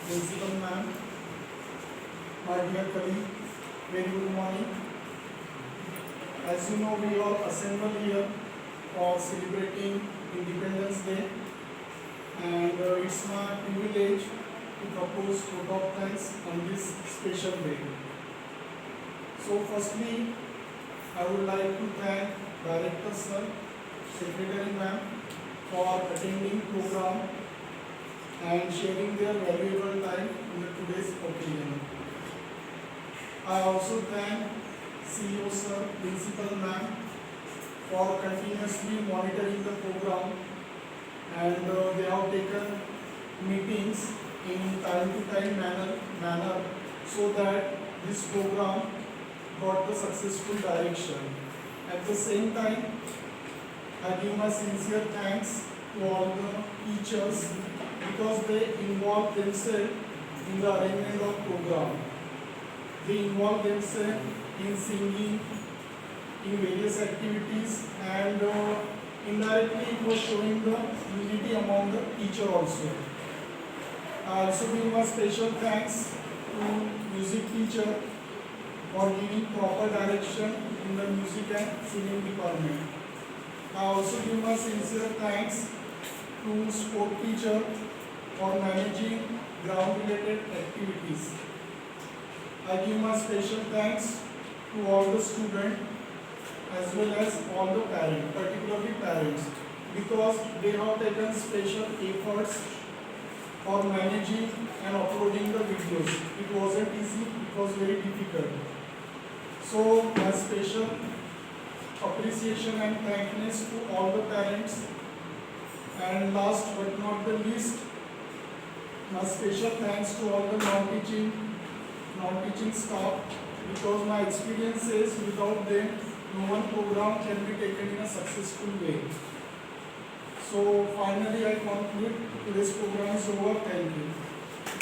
Principal ma'am, my dear colleague, very good morning. As you know, we all assemble here for celebrating Independence Day, and it's my privilege to propose vote of thanks on this special day. So, firstly, I would like to thank Director Sir, Secretary Ma'am for attending program and sharing their valuable time in today's occasion. I also thank CEO Sir, Principal Ma'am for continuously monitoring the program, and they have taken meetings in time to time manner so that this program got the successful direction. At the same time, I give my sincere thanks to all the teachers because they involve themselves in the arrangement of program. They involve themselves in singing, in various activities, and indirectly it was showing the unity among the teacher also. I also give my special thanks to music teacher for giving proper direction in the music and singing department. I also give my sincere thanks to sport teacher for managing ground related activities. I give my special thanks to all the students as well as all the parents, particularly parents, because they have taken special efforts for managing and uploading the videos. It wasn't easy, it was very difficult. So my special appreciation and thankfulness to all the parents, and last but not the least, my special thanks to all the non-teaching staff, because my experience says without them no one program can be taken in a successful way. So finally I conclude today's program is over. Thank you.